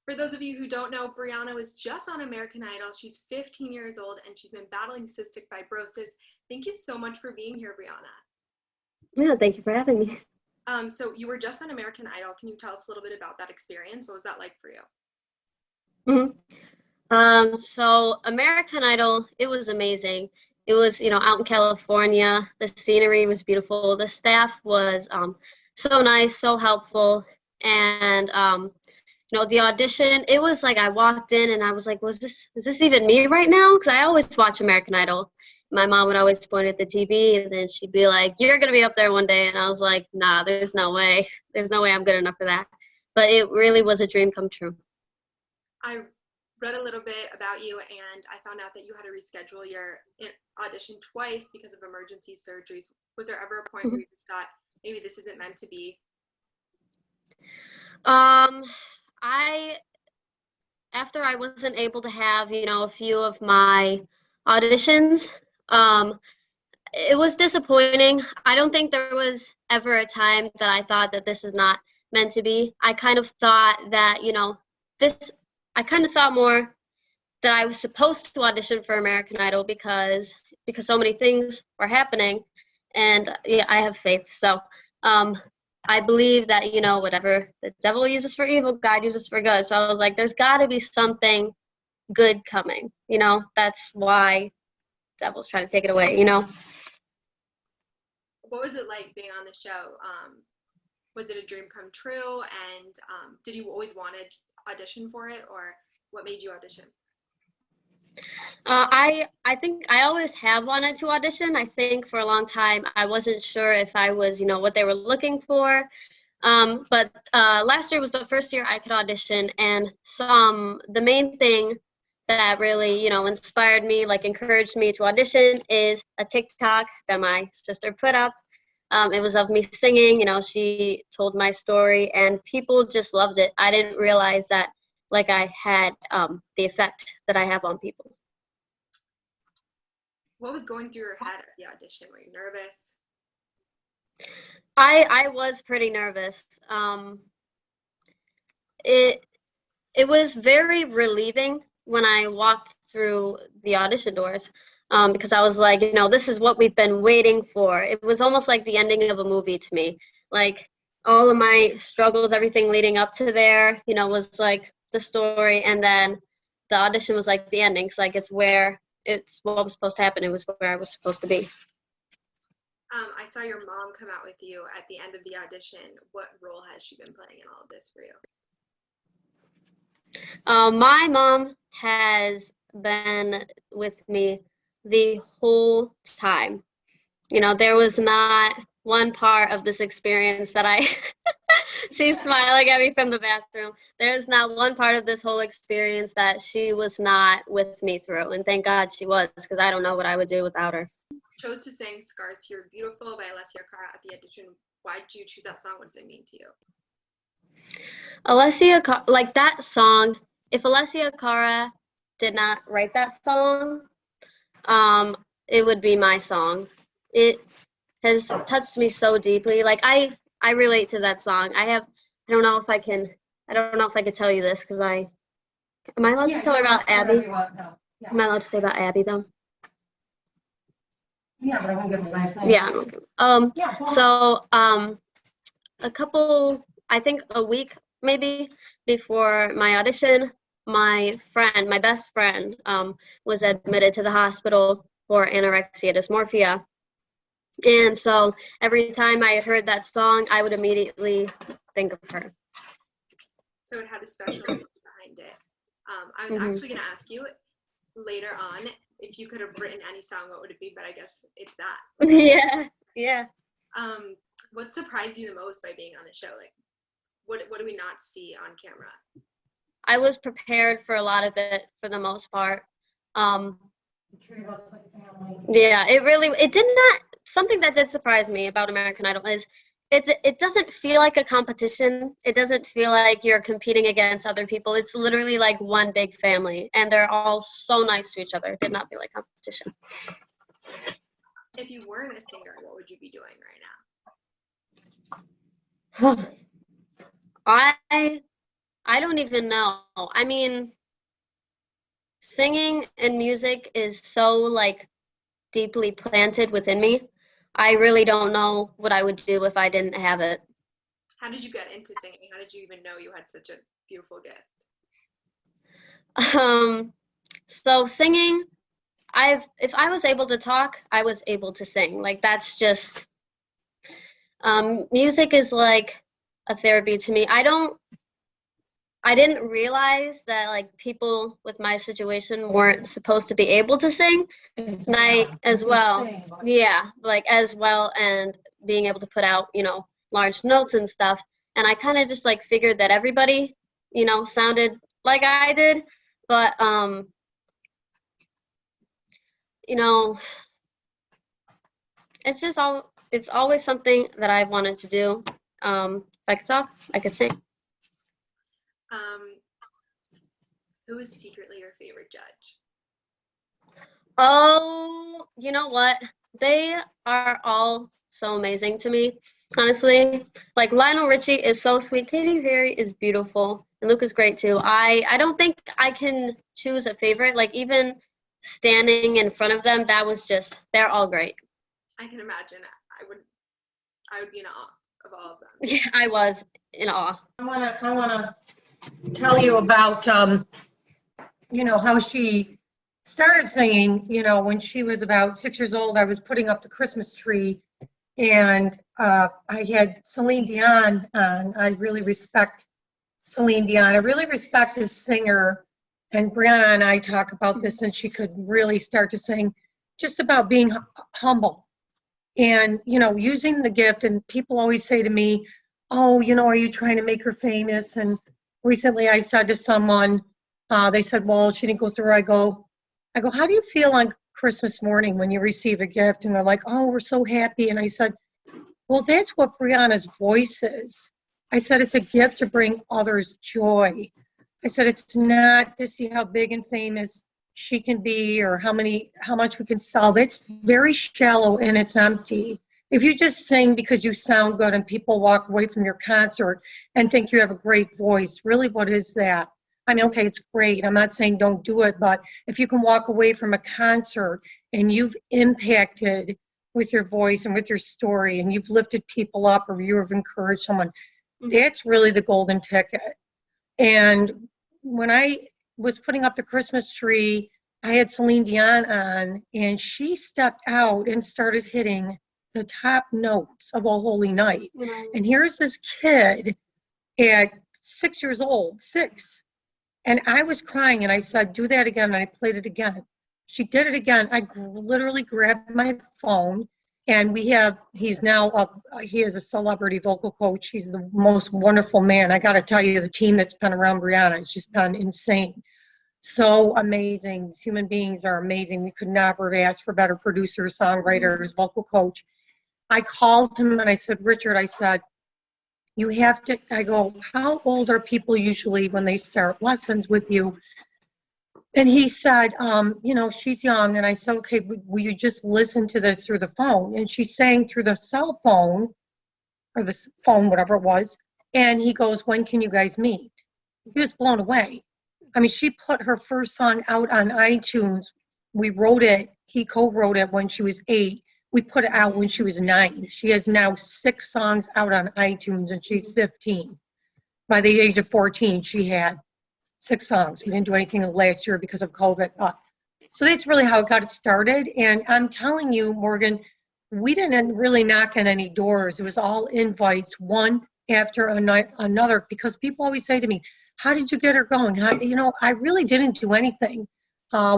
For those of you who don't know, Brianna was just on American Idol. She's 15 years old and she's been battling cystic fibrosis. Thank you so much for being here, Brianna. Yeah, thank you for having me. So you were just on American Idol. Can you tell us a little bit about that experience? What was that like for you? So American Idol, it was amazing. It was, out in California. The scenery was beautiful. The staff was so nice, so helpful. And the audition, it was like I walked in and I was like, is this even me right now? Because I always watch American Idol. My mom would always point at the TV and then she'd be like, you're going to be up there one day. And I was like, nah, there's no way. There's no way I'm good enough for that. But it really was a dream come true. I read a little bit about you and I found out that you had to reschedule your audition twice because of emergency surgeries. Was there ever a point where you just thought, maybe this isn't meant to be? After I wasn't able to have, a few of my auditions, it was disappointing. I don't think there was ever a time that I thought that this is not meant to be. I kind of thought that, I kind of thought more that I was supposed to audition for American Idol because so many things were happening, and yeah, I have faith. So I believe that, whatever the devil uses for evil, God uses for good. So I was like, there's got to be something good coming. That's why the devil's trying to take it away, What was it like being on the show? Was it a dream come true? And did you always want to audition for it, or what made you audition? I think I always have wanted to audition. I think for a long time I wasn't sure if I was, what they were looking for. But last year was the first year I could audition, and the main thing that really, inspired me, encouraged me to audition is a TikTok that my sister put up. It was of me singing, she told my story and people just loved it. I didn't realize that I had the effect that I have on people. What was going through your head at the audition? Were you nervous? I was pretty nervous. It was very relieving when I walked through the audition doors, because I was like, this is what we've been waiting for. It was almost like the ending of a movie to me. Like all of my struggles, everything leading up to there, was like the story, and then the audition was like the ending. So it's what was supposed to happen. It was where I was supposed to be. I saw your mom come out with you at the end of the audition. What role has she been playing in all of this for you? My mom has been with me the whole time. There was not one part of this experience that she's smiling at me from the bathroom. There's not one part of this whole experience that she was not with me through. And thank God she was, because I don't know what I would do without her. Chose to sing Scars You're Beautiful by Alessia Cara at the audition. Why did you choose that song? What does it mean to you? That song, if Alessia Cara did not write that song, it would be my song. It has touched me so deeply. I relate to that song. I don't know if I can tell you this because am I allowed to tell her about Abby? No. Yeah. Am I allowed to say about Abby though? Yeah, but I won't give a last name. Yeah. So I think a week maybe before my audition, my best friend, was admitted to the hospital for anorexia dysmorphia. And so every time I had heard that song, I would immediately think of her. So it had a special meaning behind it. I was actually going to ask you later on if you could have written any song, what would it be? But I guess it's that. Yeah. What surprised you the most by being on the show? What do we not see on camera? I was prepared for a lot of it for the most part. Yeah, it did not. Something that did surprise me about American Idol is it doesn't feel like a competition. It doesn't feel like you're competing against other people. It's literally like one big family, and they're all so nice to each other. It did not feel like competition. If you weren't a singer, what would you be doing right now? I don't even know. I mean, singing and music is so like deeply planted within me. I really don't know what I would do if I didn't have it. How did you get into singing? How did you even know you had such a beautiful gift? Um, so singing, if I was able to talk, I was able to sing. Like that's just music is like a therapy to me. I didn't realize that like people with my situation weren't supposed to be able to sing. And I as well. Yeah, like as well and being able to put out, large notes and stuff. And I kind of just like figured that everybody, sounded like I did, but you know, it's always something that I've wanted to do. If I could talk, I could sing. Um, who is secretly your favorite judge? Oh, you know what? They are all so amazing to me, honestly. Like Lionel Richie is so sweet. Katy Perry is beautiful, and Luke is great too. I don't think I can choose a favorite. Like even standing in front of them, that was just they're all great. I can imagine. I would be in awe of all of them. Yeah, I was in awe. I wanna tell you about how she started singing. When she was about 6 years old, I was putting up the Christmas tree, and I had Celine Dion on. I really respect Celine Dion. I really respect this singer, and Brianna and I talk about this, and she could really start to sing just about being humble and using the gift. And people always say to me, oh, are you trying to make her famous? And recently I said to someone, they said, well, she didn't go through. I go, how do you feel on Christmas morning when you receive a gift? And they're like, oh, we're so happy. And I said, well, that's what Brianna's voice is. I said, it's a gift to bring others joy. I said, it's not to see how big and famous she can be or how much we can sell. That's very shallow and it's empty. If you just sing because you sound good and people walk away from your concert and think you have a great voice, really, what is that? I mean, okay, it's great. I'm not saying don't do it, but if you can walk away from a concert and you've impacted with your voice and with your story and you've lifted people up or you have encouraged someone, that's really the golden ticket. And when I was putting up the Christmas tree, I had Celine Dion on, and she stepped out and started hitting the top notes of Oh Holy Night. And here's this kid at 6 years old, six, and I was crying, and I said, do that again, and I played it again. She did it again. I literally grabbed my phone, and he's now up, he is a celebrity vocal coach. He's the most wonderful man. I got to tell you, the team that's been around Brianna has just been insane. So amazing. Human beings are amazing. We could never have asked for better producers, songwriters, vocal coach. I called him and I said, Richard, I said, you have to, I go, how old are people usually when they start lessons with you? And he said, she's young. And I said, okay, will you just listen to this through the phone? And she sang through the cell phone or the phone, whatever it was. And he goes, when can you guys meet? He was blown away. I mean, she put her first song out on iTunes. We wrote it. He co-wrote it when she was 8. We put it out when she was 9. She has now 6 songs out on iTunes, and she's 15. By the age of 14, she had 6 songs. We didn't do anything last year because of COVID. So that's really how it got started. And I'm telling you, Morgan, we didn't really knock on any doors. It was all invites, one after another, because people always say to me, how did you get her going? I really didn't do anything.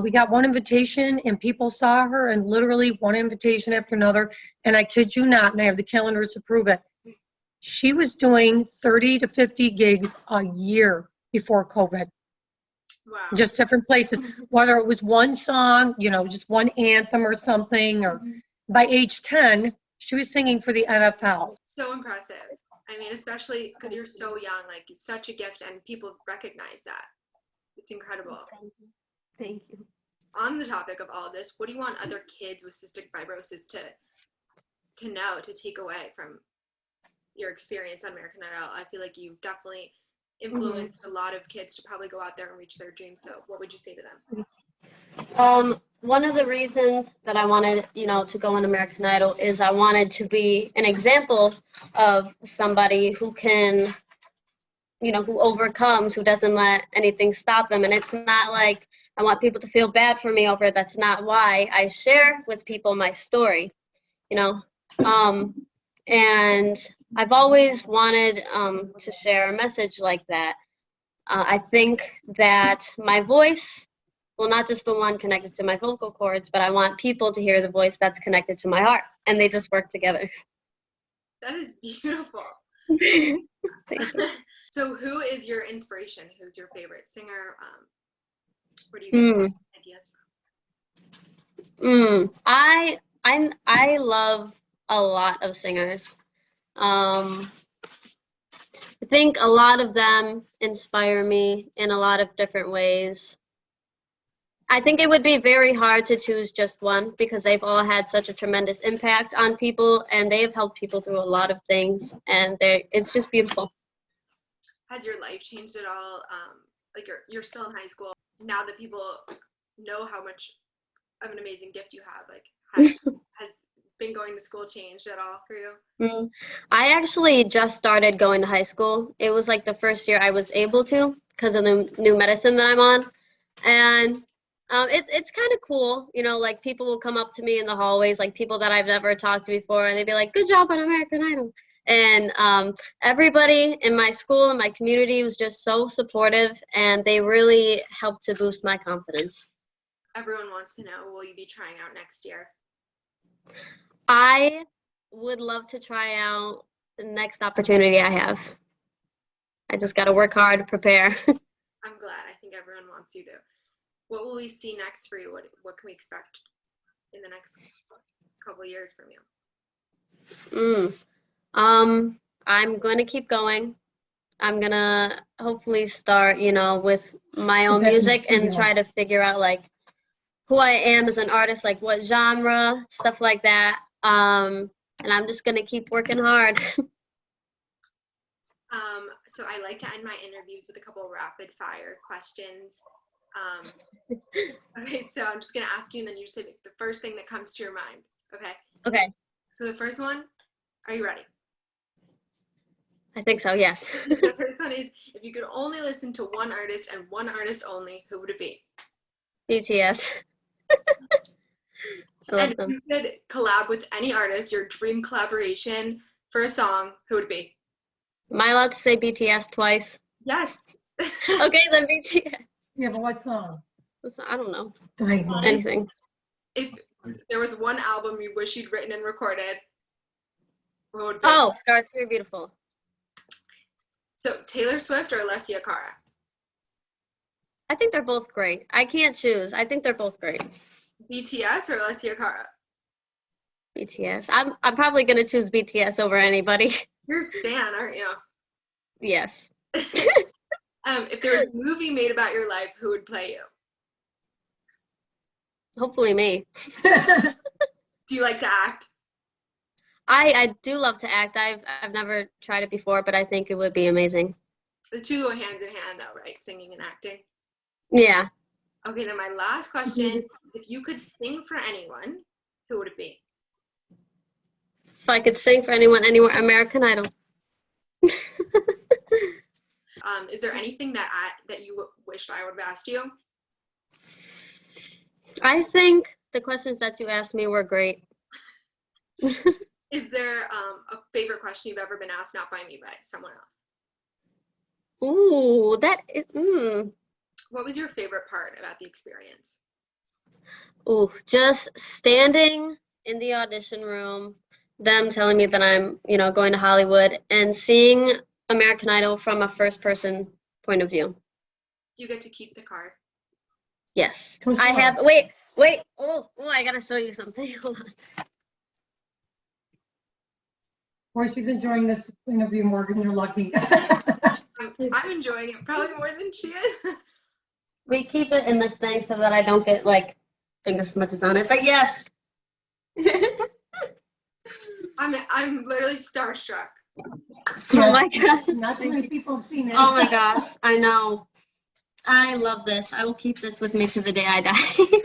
We got one invitation and people saw her, and literally one invitation after another. And I kid you not, and I have the calendars to prove it. She was doing 30 to 50 gigs a year before COVID. Wow. Just different places, whether it was one song, just one anthem or something, or by age 10, she was singing for the NFL. So impressive. I mean, especially because you're so young, like you're such a gift and people recognize that. It's incredible. Thank you. On the topic of all of this, what do you want other kids with cystic fibrosis to know, to take away from your experience on American Idol? I feel like you've definitely influenced a lot of kids to probably go out there and reach their dreams. So what would you say to them? One of the reasons that I wanted, to go on American Idol is I wanted to be an example of somebody who can, who overcomes, who doesn't let anything stop them. And it's not like I want people to feel bad for me over it. That's not why I share with people my story, and I've always wanted to share a message like that. I think that my voice, well, not just the one connected to my vocal cords, but I want people to hear the voice that's connected to my heart, and they just work together. That is beautiful. Thank you. So who is your inspiration? Who's your favorite singer? Where do you get ideas from? I love a lot of singers. I think a lot of them inspire me in a lot of different ways. I think it would be very hard to choose just one because they've all had such a tremendous impact on people, and they have helped people through a lot of things, and it's just beautiful. Has your life changed at all? Like you're still in high school. Now that people know how much of an amazing gift you have, like has been going to school changed at all for you? I actually just started going to high school. It was like the first year I was able to because of the new medicine that I'm on. And it's kind of cool, like people will come up to me in the hallways, like people that I've never talked to before, and they'd be like, good job on American Idol. And everybody in my school and my community was just so supportive, and they really helped to boost my confidence. Everyone wants to know, will you be trying out next year? I would love to try out the next opportunity I have. I just got to work hard, prepare. I'm glad. I think everyone wants you to. What will we see next for you? What can we expect in the next couple of years from you? I'm going to keep going. I'm going to hopefully start, with my own music and try to figure out like who I am as an artist, like what genre, stuff like that. And I'm just going to keep working hard. So I like to end my interviews with a couple of rapid fire questions. Okay, so I'm just going to ask you, and then you just say the first thing that comes to your mind. Okay? Okay. So the first one, are you ready? I think so, yes. The first one is, if you could only listen to one artist and one artist only, who would it be? BTS. I love them. If you could collab with any artist, your dream collaboration for a song, who would it be? Am I allowed to say BTS twice? Yes. Okay, then BTS. Yeah, but what song? I don't know. Anything. If there was one album you wish you'd written and recorded, what would it be? Oh, Scars You're Beautiful. So Taylor Swift or Alessia Cara? I think they're both great. I can't choose. I think they're both great. BTS or Alessia Cara? BTS. I'm probably gonna choose BTS over anybody. You're a stan, aren't you? Yes. If there was a movie made about your life, who would play you? Hopefully me. Do you like to act? I do love to act. I've never tried it before, but I think it would be amazing. The two go hand in hand though, right? Singing and acting. Yeah. Okay, then my last question, if you could sing for anyone, who would it be? If I could sing for anyone, anywhere, American Idol. Is there anything that you wished I would have asked you? I think the questions that you asked me were great. Is there a favorite question you've ever been asked, not by me, by someone else? Ooh, that is, What was your favorite part about the experience? Ooh, just standing in the audition room, them telling me that I'm, going to Hollywood, and seeing American Idol from a first-person point of view. Do you get to keep the card? Yes. I have, wait. Oh, I gotta show you something. Hold on. Boy, she's enjoying this interview, Morgan. You're lucky. I'm enjoying it probably more than she is. We keep it in this thing so that I don't get, finger smudges on it, but yes. I'm literally starstruck. Oh my gosh. Not too many people have seen that. Oh my gosh, I know. I love this. I will keep this with me to the day I die.